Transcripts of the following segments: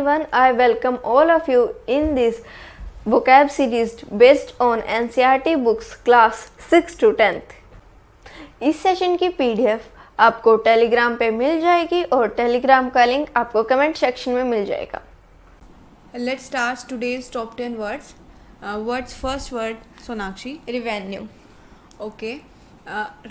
everyone, I welcome all of you in this vocab series based on NCERT books class 6 to 10th. इस session की PDF आपको Telegram पे मिल जाएगी और Telegram का लिंक आपको कमेंट सेक्शन में मिल जाएगा. Let's start today's top 10 words. Words first word Sonakshi. Revenue. Okay.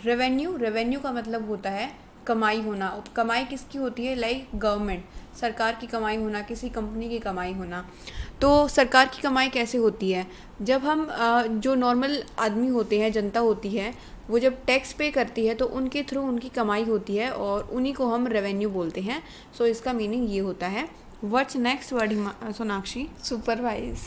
Revenue का मतलब होता है कमाई होना. कमाई किसकी होती है? लाइक गवर्नमेंट, सरकार की कमाई होना, किसी कंपनी की कमाई होना. तो सरकार की कमाई कैसे होती है? जब हम जो नॉर्मल आदमी होते हैं, जनता होती है, वो जब टैक्स पे करती है तो उनके थ्रू उनकी कमाई होती है और उन्हीं को हम रेवेन्यू बोलते हैं. सो इसका मीनिंग ये होता है. What's next word Sonakshi? Supervise.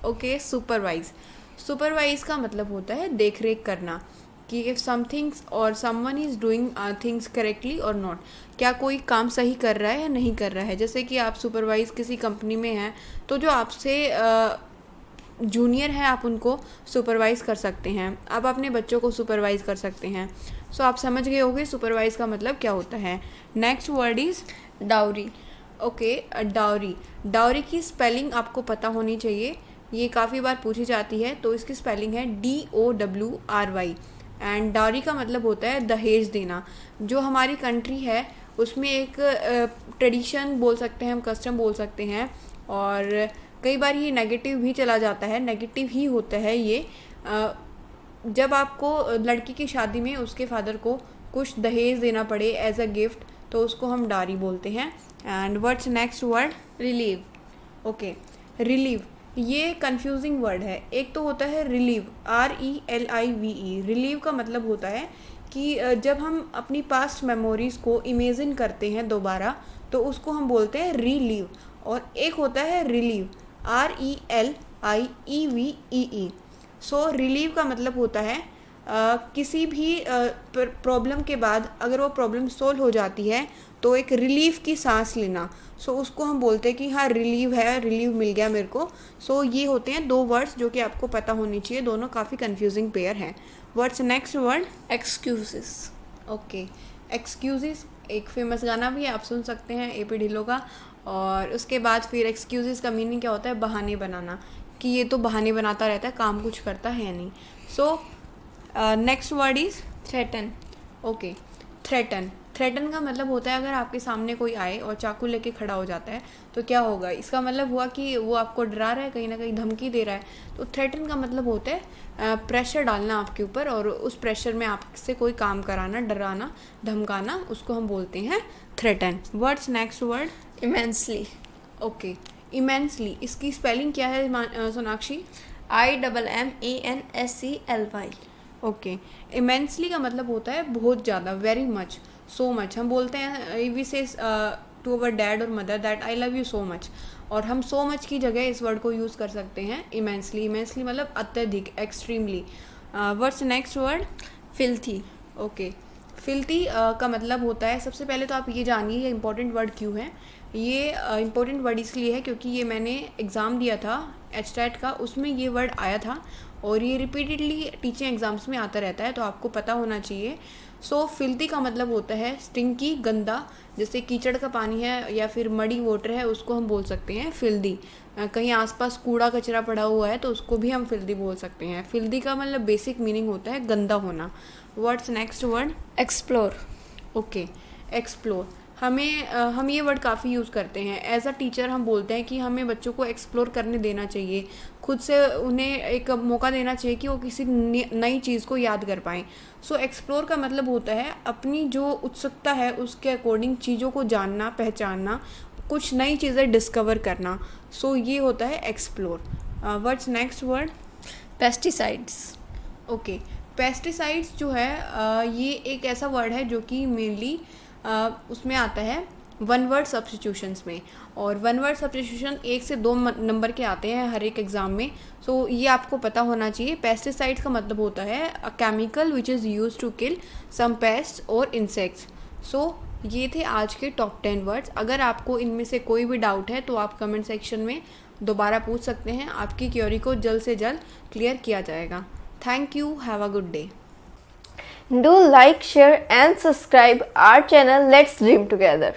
Okay, supervise का मतलब होता है देख रेख करना, कि इफ़ समथिंग्स और someone is doing things correctly और नॉट, क्या कोई काम सही कर रहा है या नहीं कर रहा है. जैसे कि आप सुपरवाइज किसी कंपनी में हैं तो जो आपसे जूनियर है आप उनको सुपरवाइज़ कर सकते हैं. आप अपने बच्चों को सुपरवाइज़ कर सकते हैं. सो आप समझ गए होंगे सुपरवाइज़ का मतलब क्या होता है. Next word is dowry. Okay, dowry की स्पेलिंग आपको पता होनी चाहिए. ये काफ़ी बार पूछी जाती है. तो इसकी स्पेलिंग है DOWRY. एंड डाउरी का मतलब होता है दहेज देना. जो हमारी कंट्री है उसमें एक ट्रेडिशन बोल सकते हैं, हम कस्टम बोल सकते हैं, और कई बार ये नेगेटिव भी चला जाता है, नेगेटिव ही होता है ये. जब आपको लड़की की शादी में उसके फादर को कुछ दहेज देना पड़े एज अ गिफ्ट, तो उसको हम डारी बोलते हैं. And what's next word? Relieve. Okay, relieve ये कंफ्यूजिंग वर्ड है. एक तो होता है रिलीव, RELIVE. रिलीव का मतलब होता है कि जब हम अपनी पास्ट मेमोरीज़ को इमेजिन करते हैं दोबारा, तो उसको हम बोलते हैं रिलीव. और एक होता है रिलीव, RELIEVE. सो रिलीव का मतलब होता है किसी भी प्रॉब्लम के बाद अगर वो प्रॉब्लम सोल्व हो जाती है तो एक रिलीफ की सांस लेना. सो उसको हम बोलते हैं कि हाँ रिलीव है, रिलीव मिल गया मेरे को. सो ये होते हैं दो वर्ड्स जो कि आपको पता होनी चाहिए. दोनों काफ़ी कंफ्यूजिंग पेयर हैं. Words next word? Excuses. Okay, excuses एक फेमस गाना भी है, आप सुन सकते हैं AP ढिल्लों का. और उसके बाद फिर एक्सक्यूजेस का मीनिंग क्या होता है? बहाने बनाना, कि ये तो बहाने बनाता रहता है, काम कुछ करता है नहीं. So next word is threaten. Okay, threaten का मतलब होता है अगर आपके सामने कोई आए और चाकू लेके खड़ा हो जाता है तो क्या होगा. इसका मतलब हुआ कि वो आपको डरा रहा है, कहीं ना कहीं धमकी दे रहा है. तो थ्रेटन का मतलब होता है प्रेशर डालना आपके ऊपर, और उस प्रेशर में आपसे कोई काम कराना, डराना, धमकाना, उसको हम बोलते हैं threaten. Words next word? Immensely. Okay, immensely इसकी स्पेलिंग क्या है सोनाक्षी? IMMANSELY. ओके, इमेंसली का मतलब होता है बहुत ज़्यादा, वेरी मच, सो मच. हम बोलते हैं वी से टू अवर डैड और mother that I love you so much, और हम सो मच की जगह इस वर्ड को यूज़ कर सकते हैं इमेंसली. मतलब अत्यधिक, extremely. Words next word? Filthy. Okay, filthy का मतलब होता है, सबसे पहले तो आप ये जानिए ये इंपॉर्टेंट वर्ड क्यों है. ये इंपॉर्टेंट वर्ड इसलिए है क्योंकि ये मैंने एग्ज़ाम दिया था HTAT का, उसमें ये वर्ड आया था और ये रिपीटेडली टीचिंग एग्ज़ाम्स में आता रहता है, तो आपको पता होना चाहिए. सो फिल्थी का मतलब होता है स्टिंकी, गंदा. जैसे कीचड़ का पानी है या फिर मडी वाटर है, उसको हम बोल सकते हैं फिल्दी. कहीं आसपास कूड़ा कचरा पड़ा हुआ है तो उसको भी हम फिल्दी बोल सकते हैं. फिल्दी का मतलब बेसिक मीनिंग होता है गंदा होना. What's next word? Explore. Okay, explore हम ये वर्ड काफ़ी यूज़ करते हैं. एज अ टीचर हम बोलते हैं कि हमें बच्चों को एक्सप्लोर करने देना चाहिए, खुद से उन्हें एक मौका देना चाहिए कि वो किसी नई चीज़ को याद कर पाएँ. सो एक्सप्लोर का मतलब होता है अपनी जो उत्सुकता है उसके अकॉर्डिंग चीज़ों को जानना, पहचानना, कुछ नई चीज़ें डिस्कवर करना. सो ये होता है explore. Words next word? Pesticides. Okay, pesticides जो है ये एक ऐसा वर्ड है जो कि मेनली उसमें आता है वन वर्ड सब्स्टिट्यूशंस में, और वन वर्ड सब्स्टिट्यूशन 1 से 2 नंबर के आते हैं हर एक एग्ज़ाम में. सो ये आपको पता होना चाहिए. पेस्टिसाइड्स का मतलब होता है a chemical which is use to kill some pest और इंसेक्ट्स. सो ये थे आज के टॉप 10 वर्ड्स. अगर आपको इनमें से कोई भी डाउट है तो आप कमेंट सेक्शन में दोबारा पूछ सकते हैं. आपकी क्वेरी को जल्द से जल्द क्लियर किया जाएगा. Thank you, have a good day. Do like, share and subscribe our channel. Let's dream together.